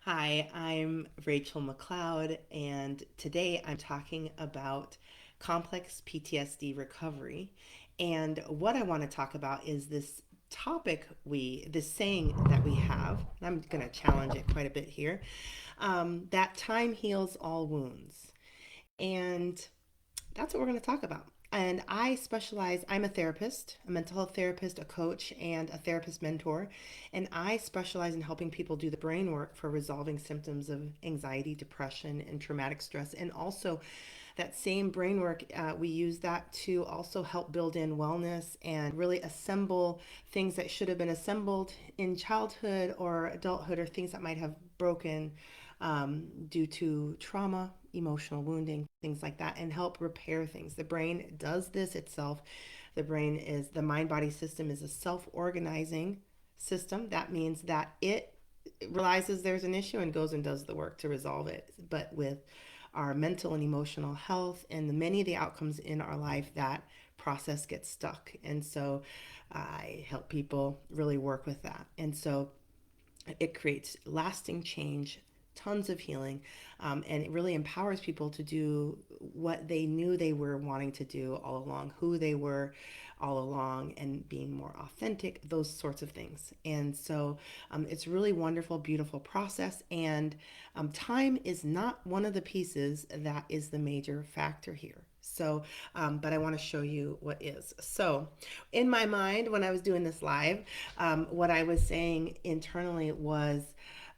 Hi, I'm Rachel McLeod, and today I'm talking about complex PTSD recovery. And what I want to talk about is this saying that we have, and I'm going to challenge it quite a bit here, that time heals all wounds. And that's what we're going to talk about. And I'm a therapist, a mental health therapist, a coach, and a therapist mentor. And I specialize in helping people do the brain work for resolving symptoms of anxiety, depression, and traumatic stress. And also, that same brain work, we use that to also help build in wellness and really assemble things that should have been assembled in childhood or adulthood, or things that might have broken due to trauma, emotional wounding, things like that, and help repair things. The brain does this itself. The mind body system is a self organizing system. That means that it realizes there's an issue and goes and does the work to resolve it. But with our mental and emotional health and many of the outcomes in our life, that process gets stuck. And so I help people really work with that. And so it creates lasting change, tons of healing, and it really empowers people to do what they knew they were wanting to do all along, who they were all along, and being more authentic, those sorts of things. And so it's really wonderful, beautiful process. And time is not one of the pieces that is the major factor here. But I want to show you what is. So, in my mind, when I was doing this live, what I was saying internally was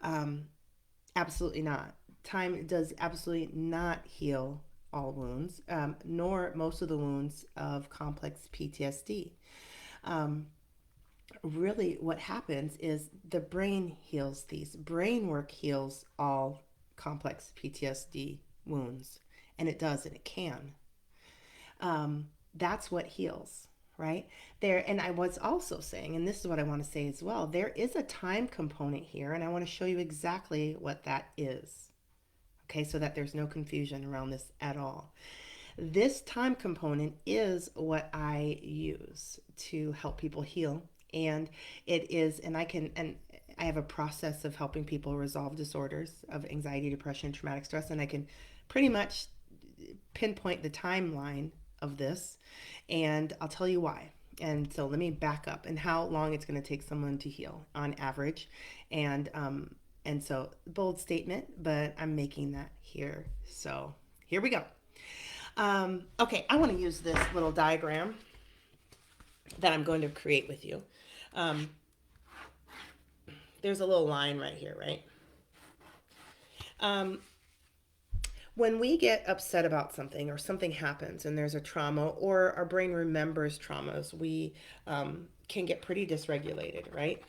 um, absolutely not. Time does absolutely not heal all wounds, nor most of the wounds of complex PTSD. Um, Really, what happens is the brain heals these. Brain work heals all complex PTSD wounds, and it does, and it can. That's what heals, right there. And I was also saying, and this is what I want to say as well, there is a time component here, and I want to show you exactly what that is. Okay, so that there's no confusion around this at all. This time component is what I use to help people heal. And it is, and I have a process of helping people resolve disorders of anxiety, depression, traumatic stress, and I can pretty much pinpoint the timeline of this, and I'll tell you why. And so let me back up and how long it's going to take someone to heal on average. And so bold statement, but I'm making that here. So here we go. Okay, I want to use this little diagram that I'm going to create with you. Um, there's a little line right here, right? Um, when we get upset about something or something happens and there's a trauma or our brain remembers traumas, we can get pretty dysregulated, right?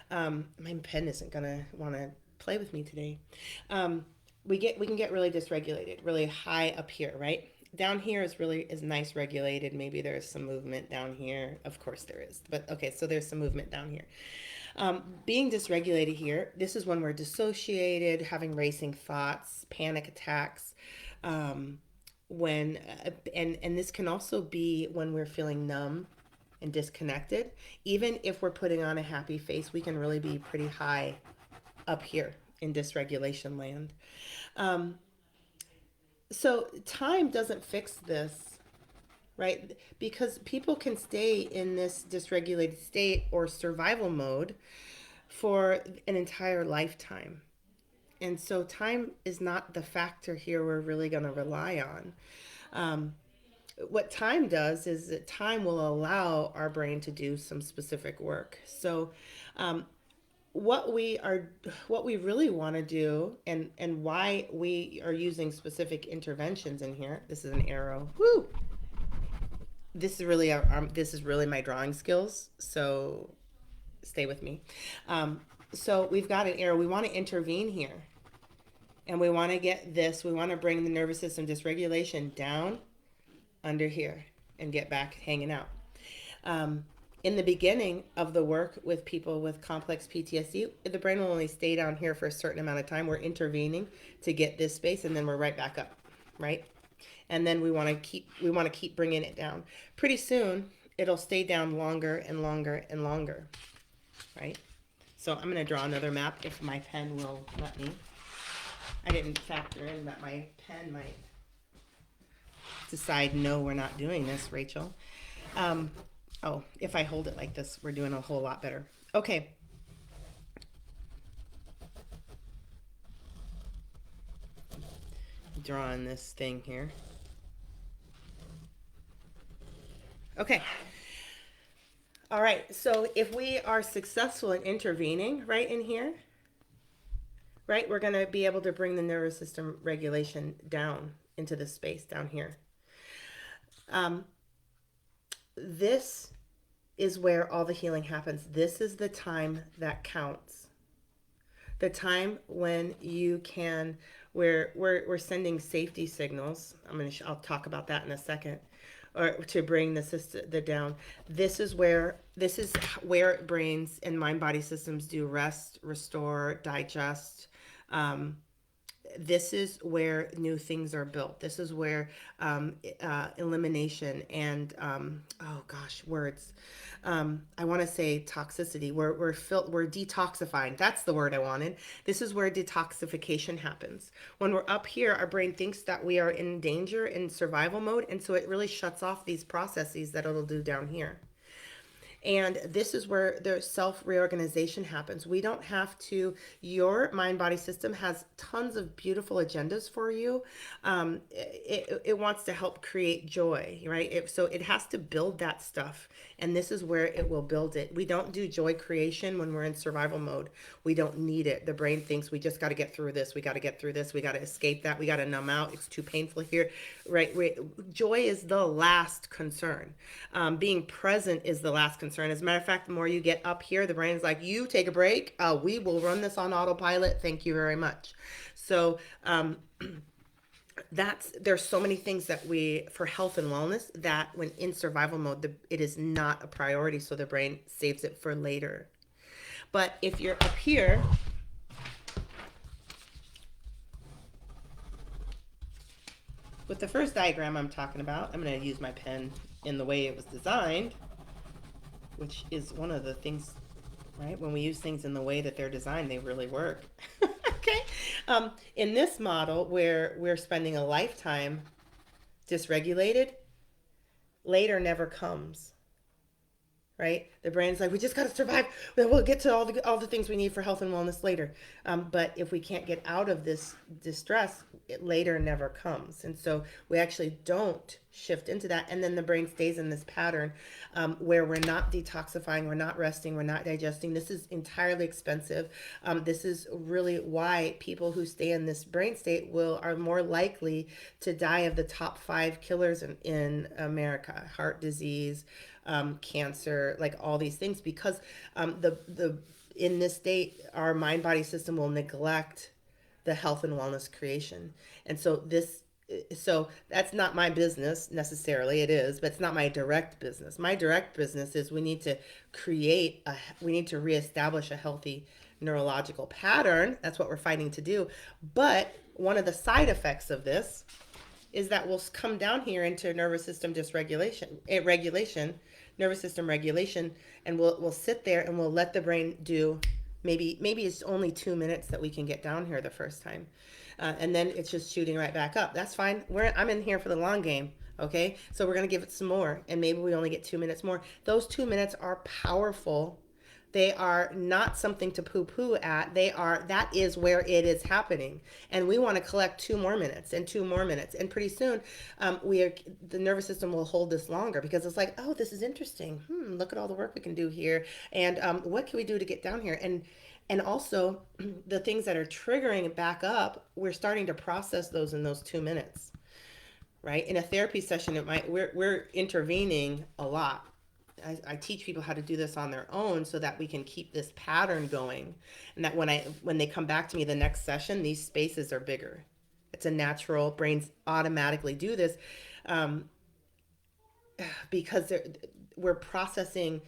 My pen isn't gonna want to play with me today. Um, we can get really dysregulated, really high up here, right? Down here is nice regulated. Maybe there's some movement down here. Of course there is, but okay, so there's some movement down here. Being dysregulated here, this is when we're dissociated, having racing thoughts, panic attacks. Um, when and this can also be when we're feeling numb and disconnected. Even if we're putting on a happy face, we can really be pretty high up here in dysregulation land. Um, so time doesn't fix this, right? Because people can stay in this dysregulated state or survival mode for an entire lifetime. And so time is not the factor here we're really going to rely on. Um, what time does is that time will allow our brain to do some specific work. So, um, what we are, what we really want to do, and why we are using specific interventions in here. This is an arrow. Woo! This is really my drawing skills. So stay with me. Um, so we've got an arrow. We want to intervene here, and we want to get this. We want to bring the nervous system dysregulation down under here and get back hanging out. Um, in the beginning of the work with people with complex PTSD, the brain will only stay down here for a certain amount of time. We're intervening to get this space, and then we're right back up, right? And then we want to keep bringing it down. Pretty soon, it'll stay down longer and longer and longer, right? So I'm going to draw another map if my pen will let me. I didn't factor in that my pen might decide, no, we're not doing this, Rachel. Um, oh, if I hold it like this, we're doing a whole lot better. Okay. Drawing this thing here. Okay. All right. So if we are successful in intervening right in here, right, we're going to be able to bring the nervous system regulation down into the space down here. This is where all the healing happens. This is the time that counts. The time when you can, we're sending safety signals. I'll talk about that in a second, or to bring the system the down. This is where brains and mind body systems do rest, restore, digest. Um, this is where new things are built. This is where elimination and oh gosh, words. I want to say toxicity. We're detoxifying. That's the word I wanted. This is where detoxification happens. When we're up here, our brain thinks that we are in danger in survival mode, and so it really shuts off these processes that it'll do down here. And this is where the self reorganization happens. We don't have to, your mind body system has tons of beautiful agendas for you. It wants to help create joy, right? So it has to build that stuff. And this is where it will build it. We don't do joy creation when we're in survival mode. We don't need it. The brain thinks we just got to get through this. We got to get through this. We got to escape that. We got to numb out. It's too painful here, right? Joy is the last concern. Being present is the last concern. As a matter of fact, the more you get up here, the brain is like, you take a break. We will run this on autopilot. Thank you very much. So, there's so many things that we for health and wellness that when in survival mode it is not a priority, so the brain saves it for later. But if you're up here, with the first diagram I'm talking about, I'm going to use my pen in the way it was designed, which is one of the things, right? When we use things in the way that they're designed, they really work. Okay. In this model, where we're spending a lifetime dysregulated, later never comes. Right? The brain's like, we just got to survive. We'll get to all the things we need for health and wellness later. But if we can't get out of this distress, it later never comes. And so we actually don't shift into that. And then the brain stays in this pattern where we're not detoxifying, we're not resting, we're not digesting. This is entirely expensive. This is really why people who stay in this brain state are more likely to die of the top 5 killers in America: heart disease, cancer, like all these things, because the in this state our mind body system will neglect the health and wellness creation. And so that's not my business necessarily. It is, but it's not my direct business. My direct business is we need to reestablish a healthy neurological pattern. That's what we're fighting to do. But one of the side effects of this is that we'll come down here into nervous system nervous system regulation, and we'll sit there and we'll let the brain do maybe it's only 2 minutes that we can get down here the first time, and then it's just shooting right back up. That's fine. I'm in here for the long game. Okay, so we're gonna give it some more, and maybe we only get 2 minutes more. Those 2 minutes are powerful. They are not something to poo-poo at. That is where it is happening. And we want to collect 2 more minutes and 2 more minutes. And pretty soon, the nervous system will hold this longer, because it's like, oh, this is interesting. Look at all the work we can do here. And what can we do to get down here? And also the things that are triggering it back up, we're starting to process those in those 2 minutes, right? In a therapy session, we're intervening a lot. I teach people how to do this on their own so that we can keep this pattern going, and that when they come back to me the next session, these spaces are bigger. It's a natural. Brains automatically do this because we're processing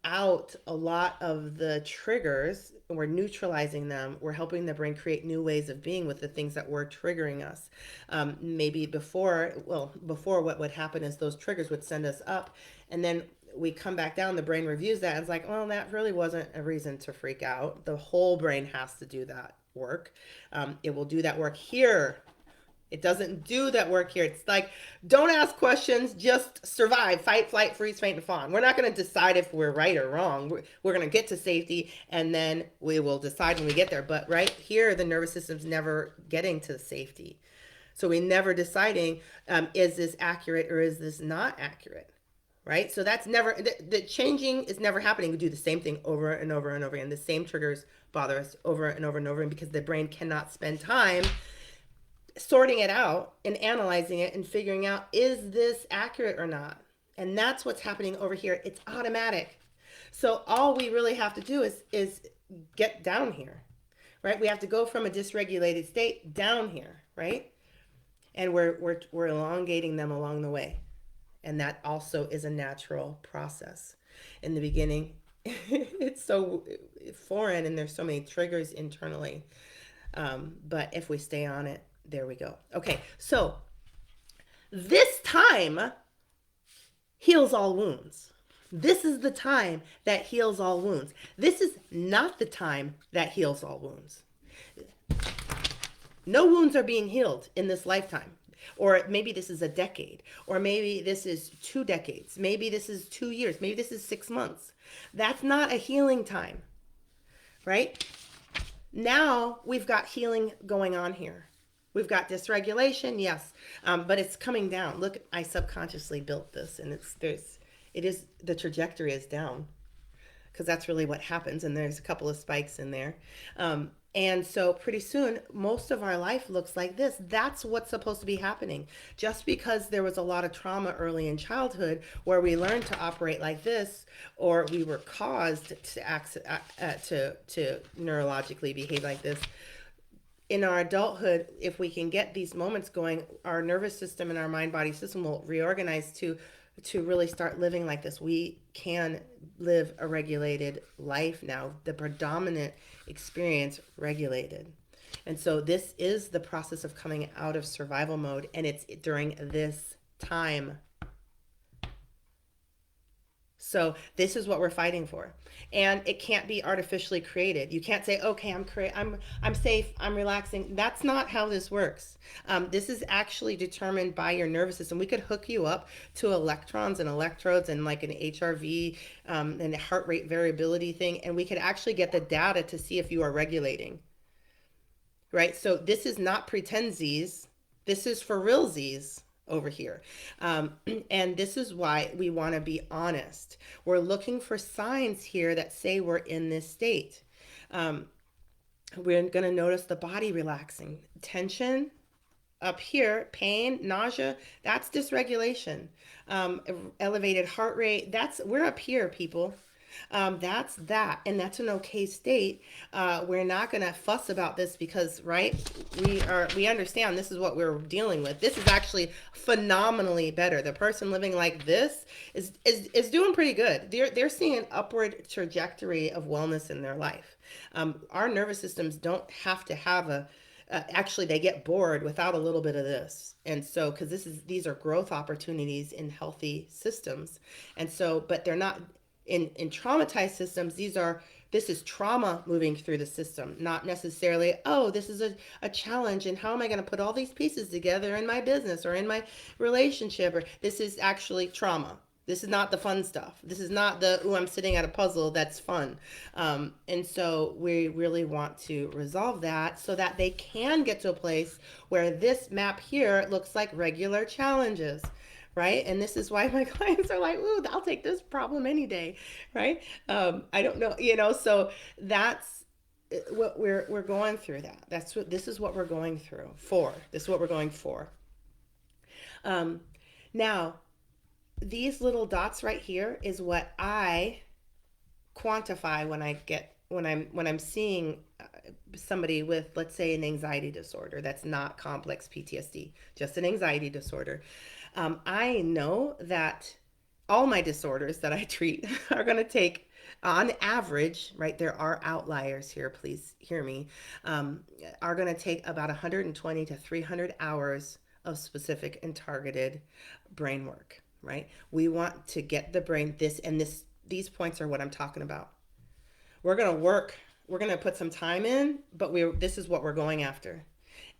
out a lot of the triggers, and we're neutralizing them. We're helping the brain create new ways of being with the things that were triggering us. Maybe before what would happen is those triggers would send us up, and then we come back down, the brain reviews that and it's like, well, that really wasn't a reason to freak out. The whole brain has to do that work. It will do that work here. It doesn't do that work here. It's like, don't ask questions, just survive, fight, flight, freeze, faint, and fawn. We're not going to decide if we're right or wrong. We're going to get to safety, and then we will decide when we get there. But right here, the nervous system's never getting to safety. So we never deciding, is this accurate or is this not accurate? Right? So that's never, the changing is never happening. We do the same thing over and over and over again. The same triggers bother us over and over and over again because the brain cannot spend time sorting it out and analyzing it and figuring out, is this accurate or not? And that's what's happening over here. It's automatic. So all we really have to do is get down here, right? We have to go from a dysregulated state down here, right? And we're elongating them along the way. And that also is a natural process. In the beginning, it's so foreign and there's so many triggers internally. But if we stay on it, there we go. Okay, so this time heals all wounds. This is the time that heals all wounds. This is not the time that heals all wounds. No wounds are being healed in this lifetime. Or maybe this is a decade. Or maybe this is 2 decades. Maybe this is 2 years. Maybe this is 6 months. That's not a healing time, right? Now we've got healing going on here. We've got dysregulation, yes, but it's coming down. Look, I subconsciously built this, and the trajectory is down because that's really what happens. And there's a couple of spikes in there, and so pretty soon, most of our life looks like this. That's what's supposed to be happening. Just because there was a lot of trauma early in childhood where we learned to operate like this, or we were caused to to neurologically behave like this. In our adulthood, if we can get these moments going, our nervous system and our mind body system will reorganize to really start living like this. We can live a regulated life now, the predominant experience regulated. And so this is the process of coming out of survival mode, and it's during this time. So this is what we're fighting for, and it can't be artificially created. You can't say, "Okay, I'm safe, I'm relaxing." That's not how this works. This is actually determined by your nervous system. We could hook you up to electrons and electrodes and like an HRV and a heart rate variability thing, and we could actually get the data to see if you are regulating. Right? So this is not pretendsies. This is for realsies over here. And this is why we want to be honest. We're looking for signs here that say we're in this state. We're going to notice the body relaxing, tension up here, pain, nausea, that's dysregulation. Elevated heart rate, we're up here, people. That's that, and that's an okay state. We're not going to fuss about this because, right, we understand this is what we're dealing with. This is actually phenomenally better. The person living like this is doing pretty good. They're seeing an upward trajectory of wellness in their life. Our nervous systems don't have to have actually they get bored without a little bit of this. And so because these are growth opportunities in healthy systems. And so but they're not in traumatized systems. This is trauma moving through the system, not necessarily, oh, this is a challenge and how am I going to put all these pieces together in my business or in my relationship. Or this is actually trauma. This is not the fun stuff. This is not I'm sitting at a puzzle that's fun. And so we really want to resolve that so that they can get to a place where this map here looks like regular challenges, right? And this is why my clients are like, ooh, I'll take this problem any day, right? I don't know, so that's what we're going through that. This is what we're going through for. This is what we're going for. Now, these little dots right here is what I quantify when I'm seeing somebody with, let's say, an anxiety disorder that's not complex PTSD, just an anxiety disorder. I know that all my disorders that I treat are going to take, on average, right? There are outliers here, please hear me, are going to take about 120 to 300 hours of specific and targeted brain work. right? We want to get the brain this and this. These points are what I'm talking about. We're going to work. We're going to put some time in, but this is what we're going after.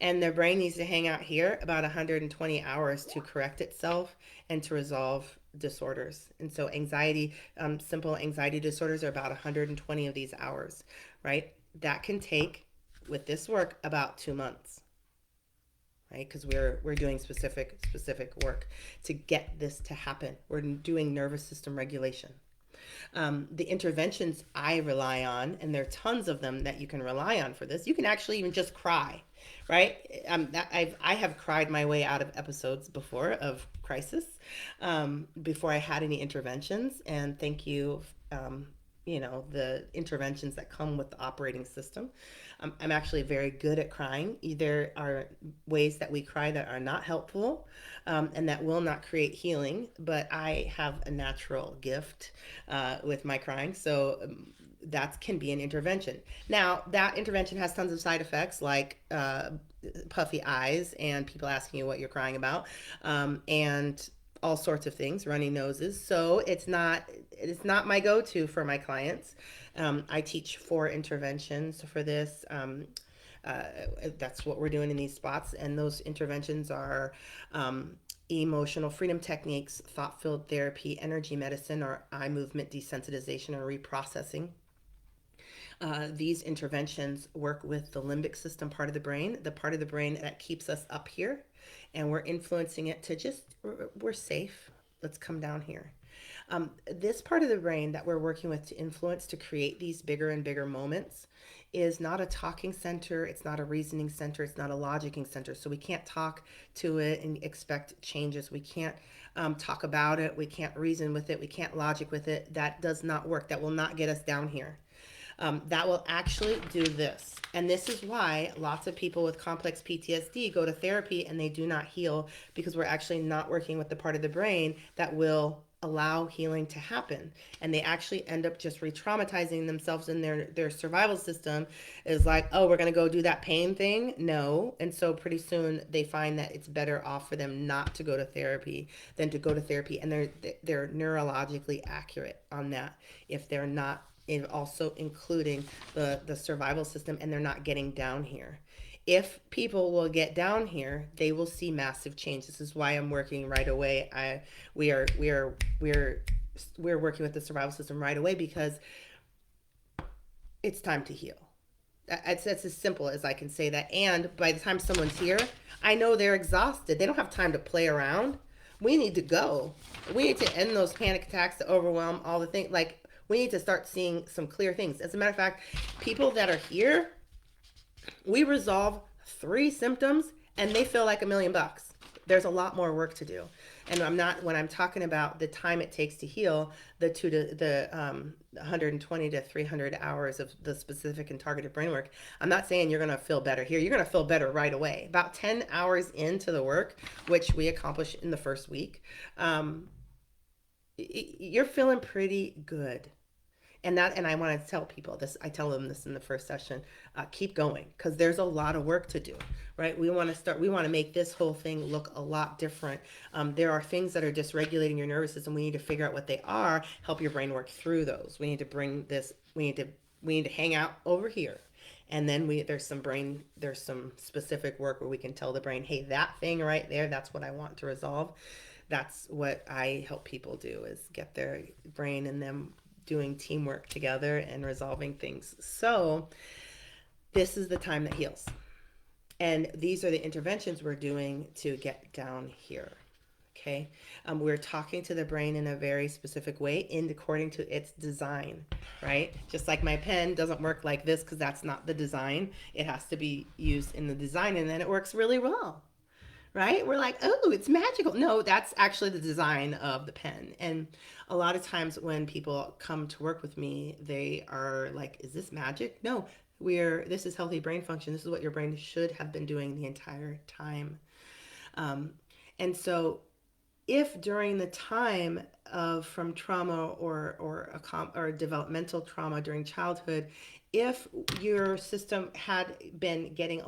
And the brain needs to hang out here about 120 hours to correct itself and to resolve disorders. And so anxiety, simple anxiety disorders are about 120 of these hours, right? That can take, with this work, about 2 months, right? Because we're doing specific work to get this to happen. We're doing nervous system regulation. The interventions I rely on, and there are tons of them that you can rely on for this. You can actually even just cry, right? I have cried my way out of episodes before of crisis, before I had any interventions. And thank you, the interventions that come with the operating system. I'm actually very good at crying. There are ways that we cry that are not helpful, and that will not create healing, but I have a natural gift with my crying. So that can be an intervention. Now, that intervention has tons of side effects like puffy eyes and people asking you what you're crying about, and all sorts of things, runny noses. So it's not my go-to for my clients. I teach 4 interventions for this. Uh, that's what we're doing in these spots, and those interventions are emotional freedom techniques, thought-filled therapy, energy medicine, or eye movement desensitization or reprocessing. These interventions work with the limbic system part of the brain, the part of the brain that keeps us up here, and we're influencing it to just, we're safe. Let's come down here. This part of the brain that we're working with to influence to create these bigger and bigger moments is not a talking center. It's not a reasoning center. It's not a logicking center. So we can't talk to it and expect changes. We can't talk about it. We can't reason with it. We can't logic with it. That does not work. That will not get us down here. That will actually do this. And this is why lots of people with complex PTSD go to therapy and they do not heal, because we're actually not working with the part of the brain that will allow healing to happen. And they actually end up just re-traumatizing themselves, in their survival system is like, oh, we're going to go do that pain thing. No. And so pretty soon they find that it's better off for them not to go to therapy than to go to therapy. And they're neurologically accurate on that if they're not also including the survival system, and they're not getting down here. If people will get down here, they will see massive change. This is why I'm working right away. We're working with the survival system right away, because it's time to heal. That's as simple as I can say that. And by the time someone's here, I know they're exhausted. They don't have time to play around. We need to go. We need to end those panic attacks, the overwhelm, all the things. Like, we need to start seeing some clear things. As a matter of fact, people that are here, we resolve 3 symptoms and they feel like $1,000,000. There's a lot more work to do. And when I'm talking about the time it takes to heal, the 120 to 300 hours of the specific and targeted brain work, I'm not saying you're going to feel better here. You're going to feel better right away. About 10 hours into the work, which we accomplish in the first week, you're feeling pretty good. And I want to tell people this. I tell them this in the first session. Keep going, because there's a lot of work to do, right? We want to make this whole thing look a lot different. There are things that are dysregulating your nervous system. We need to figure out what they are, help your brain work through those. We need to bring this, we need to hang out over here. And then there's some specific work where we can tell the brain, hey, that thing right there, that's what I want to resolve. That's what I help people do, is get their brain and them doing teamwork together and resolving things. So this is the time that heals. And these are the interventions we're doing to get down here. Okay. We're talking to the brain in a very specific way, according to its design, right? Just like my pen doesn't work like this because that's not the design. It has to be used in the design, and then it works really well. Right? We're like, oh, it's magical. No, that's actually the design of the pen. And a lot of times when people come to work with me, they are like, is this magic? No, this is healthy brain function. This is what your brain should have been doing the entire time. And so if during the time from trauma or developmental trauma during childhood, if your system had been getting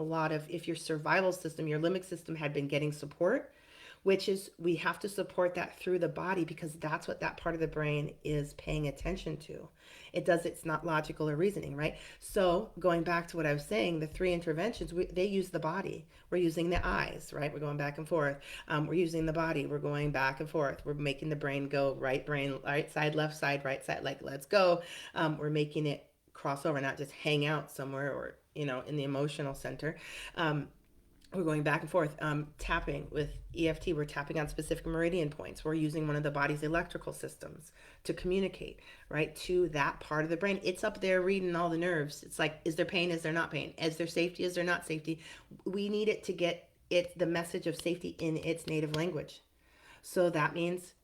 if your survival system, your limbic system had been getting support, which is we have to support that through the body because that's what that part of the brain is paying attention to. It's not logical or reasoning, right? So going back to what I was saying, the three interventions, they use the body. We're using the eyes, right? We're going back and forth. We're using the body. We're going back and forth. We're making the brain go right side, left side, right side, like let's go. We're making it cross over, not just hang out somewhere or, in the emotional center. We're going back and forth. Tapping with EFT, we're tapping on specific meridian points. We're using one of the body's electrical systems to communicate, right, to that part of the brain. It's up there reading all the nerves. It's like, is there pain? Is there not pain? Is there safety? Is there not safety? We need it to get the message of safety in its native language. So that means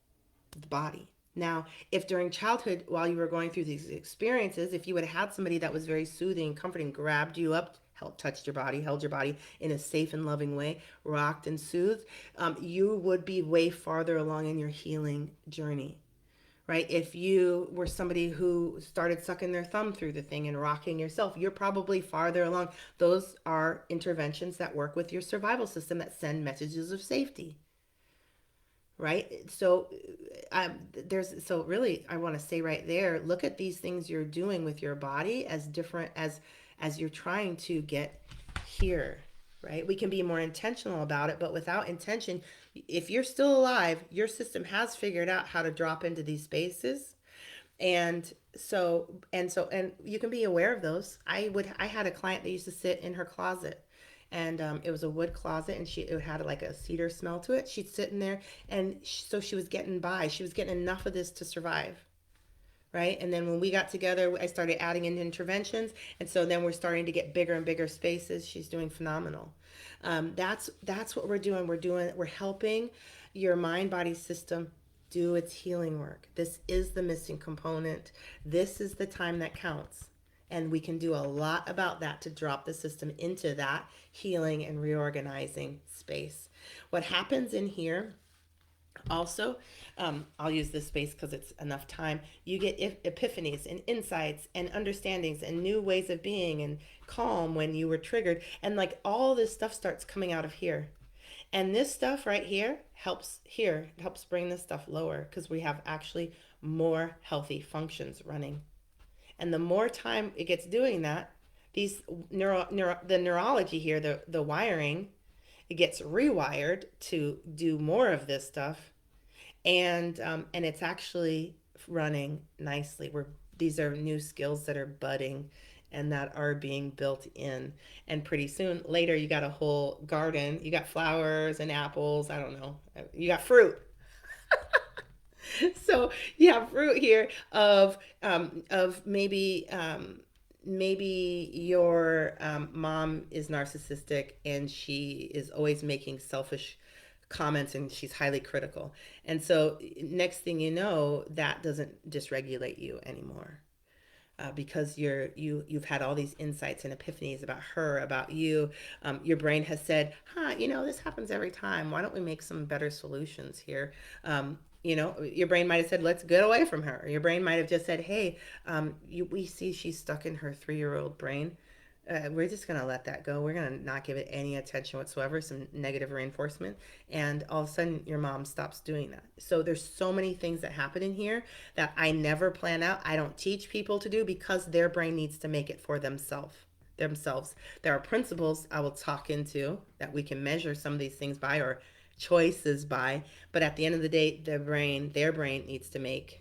the body. Now, if during childhood, while you were going through these experiences, if you would have had somebody that was very soothing, comforting, grabbed you up, touched your body, held your body in a safe and loving way, rocked and soothed, you would be way farther along in your healing journey, right? If you were somebody who started sucking their thumb through the thing and rocking yourself, you're probably farther along. Those are interventions that work with your survival system that send messages of safety, right? So really I want to say right there, look at these things you're doing with your body as different as you're trying to get here, right? We can be more intentional about it, but without intention, if you're still alive, your system has figured out how to drop into these spaces. And you can be aware of those. I had a client that used to sit in her closet, and it was a wood closet, and it had like a cedar smell to it. She'd sit in there, and so she was getting by. She was getting enough of this to survive, right? And then when we got together, I started adding in interventions, and so then we're starting to get bigger and bigger spaces. She's doing phenomenal. That's what we're doing. We're helping your mind body system do its healing work. This is the missing component. This is the time that counts. And we can do a lot about that to drop the system into that healing and reorganizing space. What happens in here also, I'll use this space because it's enough time. You get epiphanies and insights and understandings and new ways of being and calm when you were triggered. And like all this stuff starts coming out of here. And this stuff right helps bring this stuff lower because we have actually more healthy functions running. And the more time it gets doing that, these the neurology here, the wiring, it gets rewired to do more of this stuff, and it's actually running nicely. These are new skills that are budding and that are being built in. And pretty soon later, you got a whole garden. You got flowers and apples. I don't know. You got fruit. So you have fruit here of maybe your mom is narcissistic and she is always making selfish comments and she's highly critical. And so next thing you know, that doesn't dysregulate you anymore. Because you've had all these insights and epiphanies about her, about you. Your brain has said, this happens every time. Why don't we make some better solutions here? Your brain might have said, let's get away from her. Your brain might have just said, hey, we see she's stuck in her 3-year-old brain. We're just going to let that go. We're going to not give it any attention whatsoever, some negative reinforcement. And all of a sudden, your mom stops doing that. So there's so many things that happen in here that I never plan out. I don't teach people to do because their brain needs to make it for themselves. There are principles I will talk into that we can measure some of these things by or choices by. But at the end of the day, their brain needs to make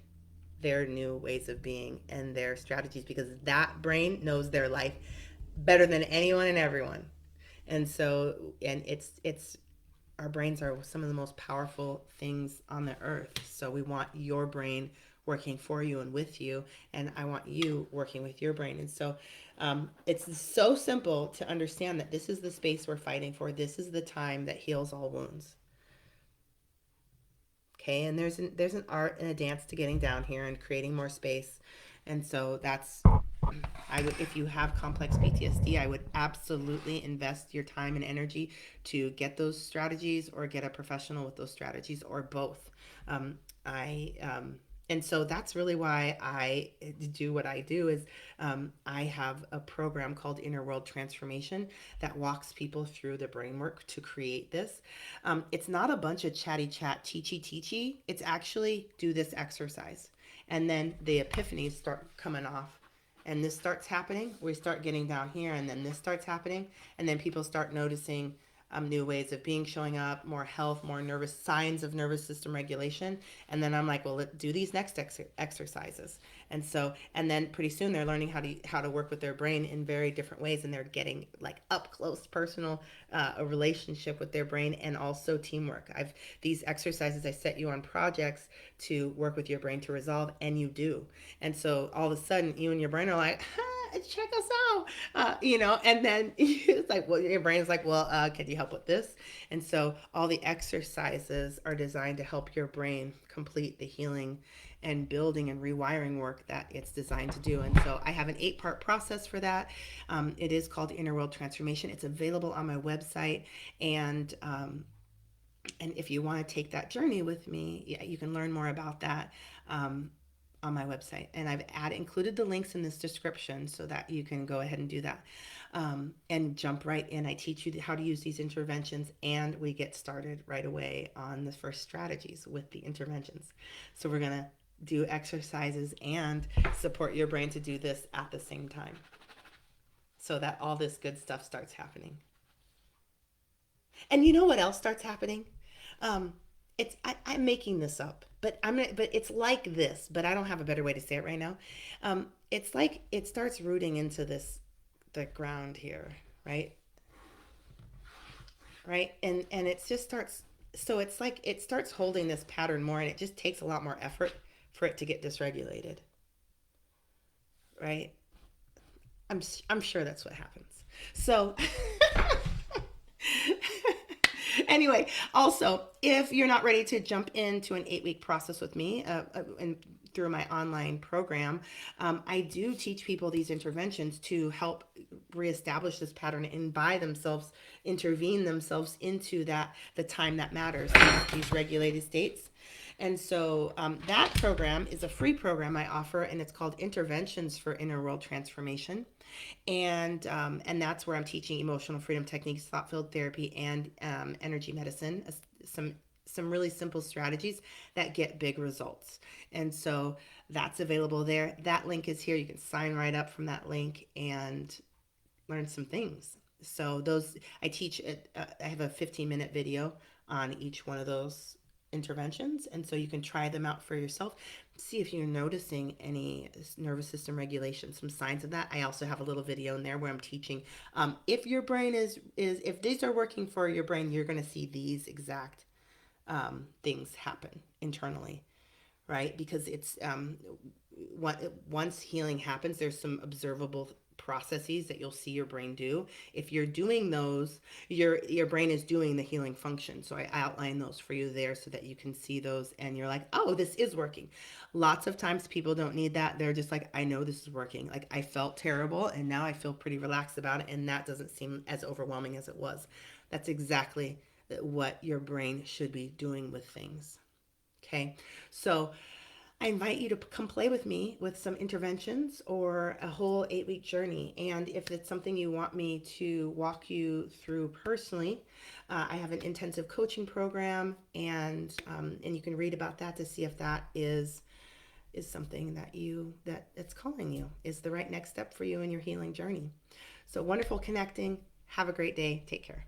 their new ways of being and their strategies because that brain knows their life better than anyone and everyone. And it's our brains are some of the most powerful things on the earth. So we want your brain working for you and with you, and I want you working with your brain. And so it's so simple to understand that this is the space we're fighting for. This is the time that heals all wounds. Okay, and there's an art and a dance to getting down here and creating more space. And so if you have complex PTSD, I would absolutely invest your time and energy to get those strategies or get a professional with those strategies or both. I And so that's really why I do what I do is I have a program called Inner World Transformation that walks people through the brain work to create this. It's not a bunch of chatty chat, teachy teachy. It's actually do this exercise. And then the epiphanies start coming off. And this starts happening. We start getting down here, and then this starts happening. And then people start noticing new ways of being showing up, more health, more nervous signs of nervous system regulation. And then I'm like, well, let's do these next exercises. And so, and then pretty soon they're learning how to work with their brain in very different ways, and they're getting like up close, personal, a relationship with their brain, and also teamwork. I've these exercises I set you on projects to work with your brain to resolve, and you do. And so all of a sudden, you and your brain are like, check us out, and then it's like, well, your brain's like, well, can you help with this? And so all the exercises are designed to help your brain complete the healing and building and rewiring work that it's designed to do. And so I have an 8-part process for that. It is called Inner World Transformation. It's available on my website, and if you want to take that journey with me, yeah, you can learn more about that on my website. And I've included the links in this description so that you can go ahead and do that and jump right in. I teach you how to use these interventions, and we get started right away on the first strategies with the interventions. So we're going to do exercises and support your brain to do this at the same time so that all this good stuff starts happening. And you know what else starts happening? Um, I'm making this up, but but it's like this. But I don't have a better way to say it right now. It's like it starts rooting into the ground here, right? Right, and it just starts. So it's like it starts holding this pattern more, and it just takes a lot more effort for it to get dysregulated, right? I'm sure that's what happens. So anyway, also, if you're not ready to jump into an 8-week process with me and through my online program, I do teach people these interventions to help reestablish this pattern and by themselves intervene themselves into the time that matters, these regulated states. And so that program is a free program I offer, and it's called Interventions for Inner World Transformation. And that's where I'm teaching emotional freedom techniques, thought field therapy, and energy medicine. Some really simple strategies that get big results. And so that's available there. That link is here. You can sign right up from that link and learn some things. So those I teach. I have a 15-minute video on each one of those interventions, and so you can try them out for yourself. See if you're noticing any nervous system regulation, some signs of that. I also have a little video in there where I'm teaching if your brain is if these are working for your brain, you're going to see these exact things happen internally, right? Because it's once healing happens, there's some observable processes that you'll see your brain do. If you're doing those, your brain is doing the healing function. So I outline those for you there so that you can see those, and you're like, oh, this is working. Lots of times people don't need that. They're just like, I know this is working. Like, I felt terrible and now I feel pretty relaxed about it, and that doesn't seem as overwhelming as it was. That's exactly what your brain should be doing with things. Okay, so I invite you to come play with me with some interventions or a whole 8-week journey. And if it's something you want me to walk you through personally, I have an intensive coaching program, and you can read about that to see if that is something that it's calling you, is the right next step for you in your healing journey. So wonderful connecting. Have a great day. Take care.